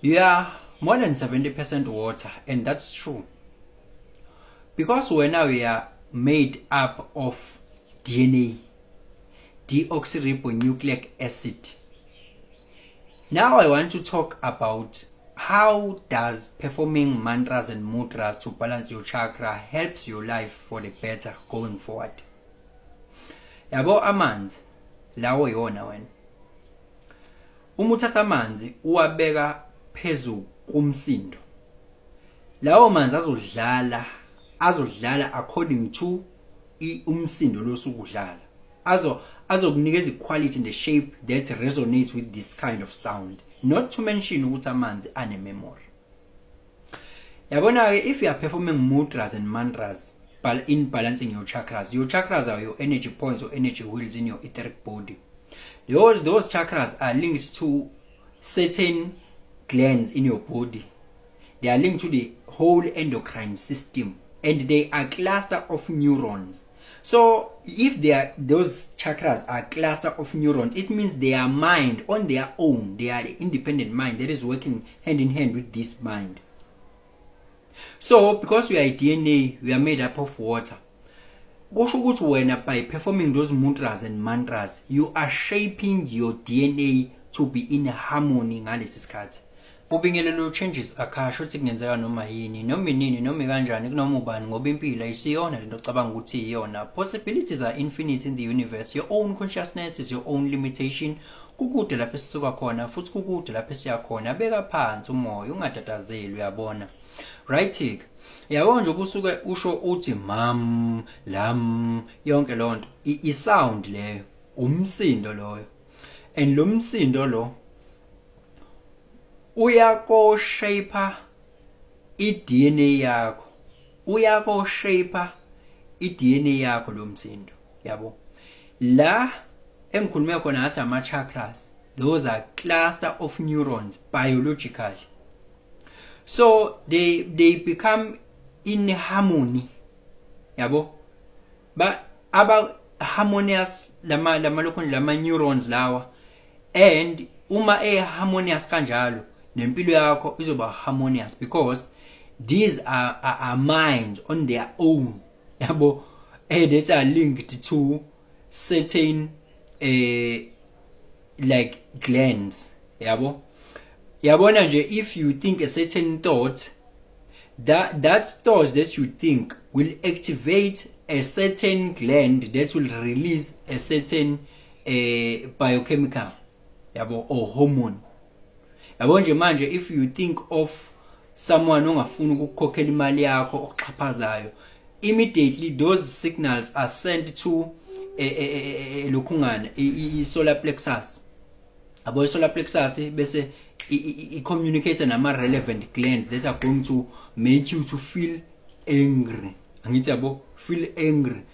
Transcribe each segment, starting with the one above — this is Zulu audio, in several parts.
You are more than 70% water, and that's true. Because we are made up of DNA, deoxyribonucleic acid. Now I want to talk about how does performing mantras and mudras to balance your chakra helps your life for the better going forward. Yabo amanzi lawo yona wena. Uma uthatha amanzi uwabeka phezu kumsindo. Lawo manzi azodlala according to umsindo losukudlala. Azokunikeza quality in the shape that resonates with this kind of sound. Not to mention ukuthi amanzi ane memory. Yabona if you are performing mudras and mantras in balancing your chakras are your energy points or energy wheels in your etheric body. Those chakras are linked to certain glands in your body. They are linked to the whole endocrine system, and they are cluster of neurons. So if those chakras are cluster of neurons, it means they are mind on their own. They are the independent mind that is working hand in hand with this mind. So because we are DNA, we are made up of water. By performing those mudras and mantras, you are shaping your DNA to be in harmony ngalesi sikhathi. Ubingelelo changes akasho ukuthi kungenzeka noma yini noma inini noma kanjani kunoma ubani ngoba impilo ayisiyona lento ocabanga ukuthi iyona. Possibilities are infinite in the universe. Your own consciousness is your own limitation. Kukude lapho esisuka khona futhi kukude lapho esiya khona. Beka phansi umoya ungatatazeli uyabona. Right here. Yabona nje ubusuke usho uthi mam lam yonke lonto I sound leyo umsindo loyo. And lo msindo lo uyako shape iDNA yakho. Uyako shape iDNA yakho lo msindo. Yabo. La engikhuluma khona ngathi ama chakras. Those are cluster of neurons biologically. So they become in harmony. Yabo. But about harmonious lama neurons lawa, and uma harmonious kanjalo nempilo yakho izoba harmonious because these are minds on their own. Yabo. That are linked to certain like glands. Yabo. Yabona nje, if you think a certain thought, that thought that you think will activate a certain gland that will release a certain biochemical, yabo, or hormone. Yabona nje manje, if you think of someone ongafuna ukukhokhela imali yakho okuxhaphazayo, immediately those signals are sent to lokhungana solar plexus. Abo solar plexus bese it communicates nama relevant glands that are going to make you to feel angry. Angithi yabo, feel angry.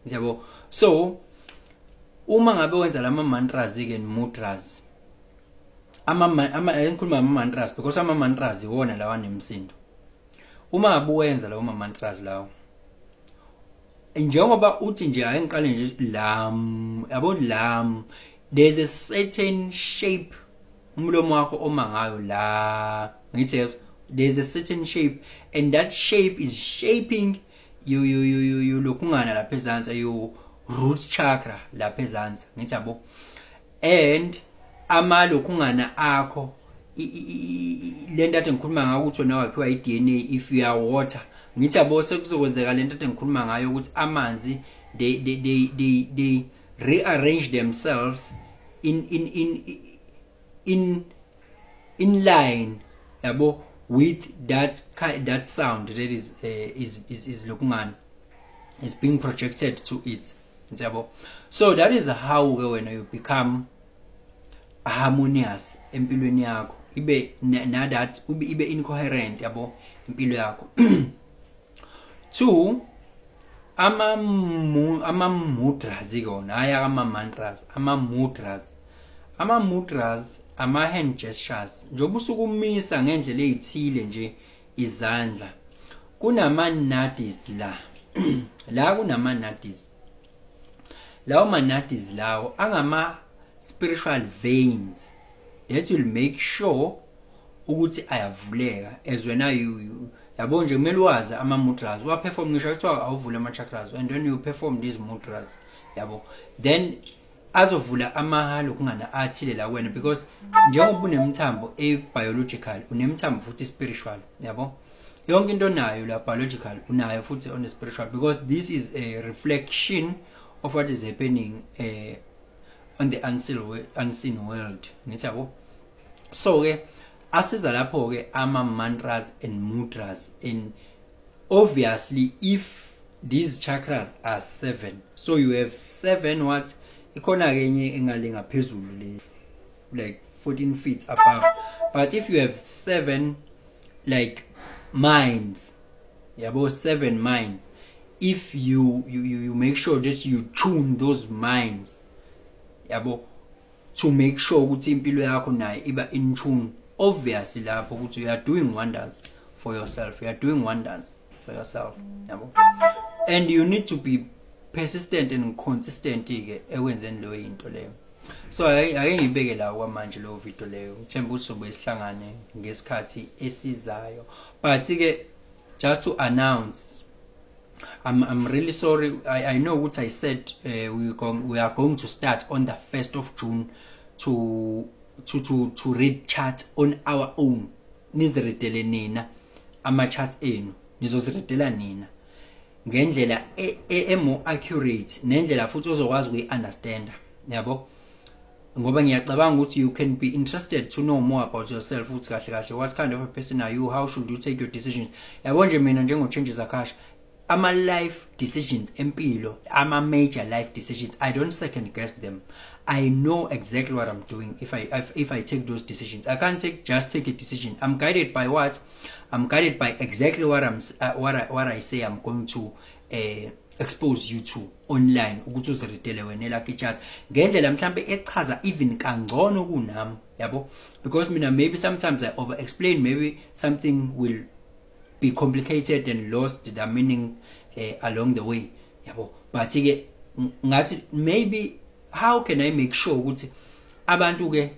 Yabo. So uma ngabe wenza lama mantras and mudras, engikhuluma ama mantras because ama mantras iwona lawa nemsindo. Uma ngabe wenza lawo ma mantras lawo, njengoba uthi nje ayengiqale nje lam, yabo lam, there's a certain shape umlomo wakho omangayo la, ngithi there's a certain shape, and that shape is shaping you lokhungana lapha ezantsi, your root chakra lapha ezantsi, ngithi yabo. And ama lokhungana akho lento ade ngikhuluma ngayo ukuthi wena wakhiwa iDNA, if you are water, ngithi yabo sekuzokwenzeka lento ade ngikhuluma ngayo ukuthi amanzi they rearrange themselves in line, yabo, with that sound that is lokhungana is being projected to it, yabo. So that is how when you become harmonious empilweni yakho, ibe that ibe incoherent, yabo, impilo yakho. 2, ama mudras ikona aya ama mantras, ama mudras ama hand gestures. Njoba usukumisa ngendlela ezithile nje izandla, kunama nadis la la kunama nadis. Lawo ma nadis lawo angama spiritual veins that will make sure ukuthi ayavuleka as wena yabo nje kumele wazi ama mudras wa perform ngisho kuthiwa awuvula ama chakras and when you perform these mudras yabo then azovula amahalo kungana athile la wena because njengoba unemthambo biological unemthambo futhi spiritual yabo yonke into nayo la biological unayo futhi on the spiritual because this is a reflection of what is happening on the unseen world ngithi yabo so ke asiza lapho ke ama mantras and mudras and obviously if these chakras are 7 so you have 7 what ikhona ke enye engale ngaphezulu le like 14 feet above but if you have 7 like minds yabo 7 minds if you make sure that you tune those minds yabo to make sure ukuthi impilo yakho nayo iba in tune obviously lapho ukuthi you are doing wonders for yourself yabo and you need to be persistent and consistent ke ekwenzeni lo into leyo so ake ngibeke la kwamanje lo video leyo ngithemba ukuthi sobe sihlangane ngesikhathi esizayo but ke just to announce I'm really sorry I know what I said we are going to start on the 1st of June to read charts on our own niziredele nina ama charts enu nizoziredela nina ngendlela more accurate nendlela futhi ozokwazi ukuyiunderstand yabo ngoba ngiyacabanga ukuthi you can be interested to know more about yourself futhi kahle kahle what kind of a person are you how should you take your decisions yabo nje mina njengo changes akasha ama life decisions empilo ama major life decisions I don't second guess them I know exactly what I'm doing if I take those decisions I can't just take a decision I'm guided by what I'm guided by exactly what what I say I'm going to expose you to online ukuthi uziredele wena lucky chart ngendlela mhlambe echaza even kangcono kunami yabo because mina maybe sometimes I over explain maybe something will be complicated and lost the meaning along the way yabo but ke ngathi maybe how can I make sure ukuthi abantu ke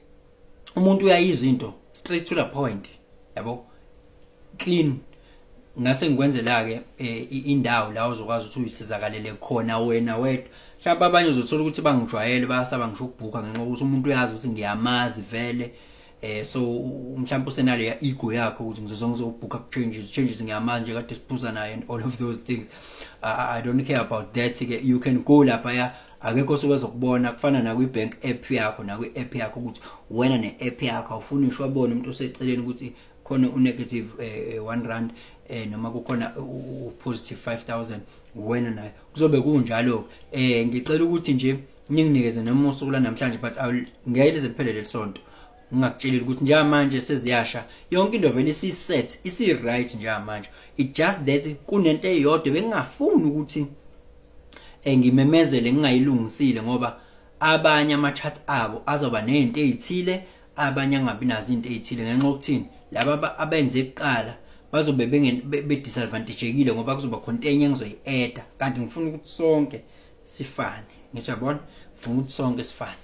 umuntu uyayizwa into straight to the point yabo clean ngase ngikwenzela ke indawo la uzokwazi ukuthi uyisizakalele khona wena wedwa mhlawumbe abanye uzothola ukuthi bangijwayele bayasaba ngisho ukubhuka ngenxa ukuthi umuntu uyazi ukuthi ngiyamazi vele so mhlawumbe usenale ya ego yakho ukuthi ngizozongizobhuka changes ngiyamanje kade siphuza naye and all of those things I don't care about that you can go lapha ya akekho sokuzokubona kufana na kwi-bank app yakho na kwi-app yakho ukuthi wena ne-app yakho awufuni ushwabone umuntu oseceleni ukuthi khona u-negative 1 rand noma kukhona u-positive 5,000 wena nayo kuzobe kunjalo ngicela ukuthi nje ninginikeze noma usuku la namhlanje but ngeke lize liphele lesonto ngakutshela ukuthi njengamanje seziyasha yonke into vele isi-set isi-right njengamanje it just that kunento eyodwa bengingafuni ukuthi ngimemezele ngingayilungisile ngoba abanye ama charts abo azoba nezinto ezithile abanye angabi nazo izinto ezithile ngenxa yokuthini laba abenze iqala bazobe be disadvantageekile ngoba kuzoba khona enye engizoyi-add kanti ngifuna ukuthi sonke sifane ngiyabona ngifuna ukuthi sonke sifane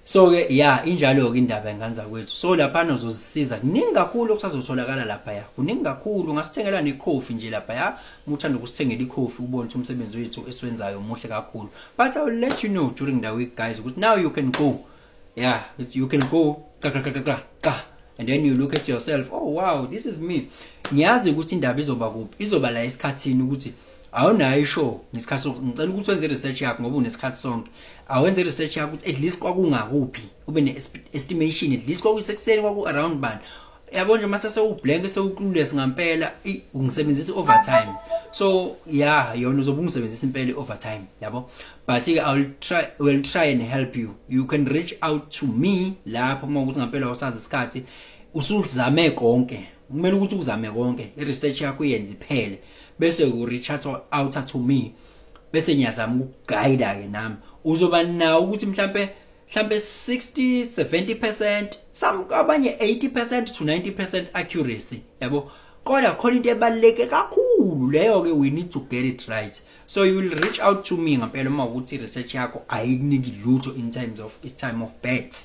so ke injalo ke indaba yenganza kwethu so lapha nozosisiza kuningi kakhulu okusazotholakala lapha kuningi kakhulu ngasithengela necoffee nje lapha umuthanda ukusithengela icoffee ubone ukuthi umsebenzi wethu esiwenzayo muhle kakhulu but I will let you know during the week guys ukuthi now you can go you can go ka and then you look at yourself oh wow this is me ngiyazi ukuthi indaba izoba kuphi izoba la esikhathini ukuthi awunayo ishow ngesikhathi ngicela ukuthi wenze research yakho ngoba unesikhathi sonke awenze research yakho ukuthi at least kwakungakuphi ube ne-estimation at least kwakusekuseni kwaku-around bani yabo nje mase sewublank sewuclueless ngampela ungisebenzisa overtime so yona uzobe ungisebenzisa impela i-overtime yabo but I will try and help you can reach out to me lapho uma ukuthi ngampela usazi isikhathi usuzame konke kumele ukuthi uzame konke i-research yakho iyenze iphele bese u-reach out to me bese ngiyazama ukuguide ke nami uzoba nawo ukuthi mhlambe 60-70% some abanye 80% to 90% accuracy yabo kodwa khona into ebaleke kakhulu leyo ke we need to get it right so you will reach out to me ngampela uma ukuthi research yakho ayikuniki lutho in time of birth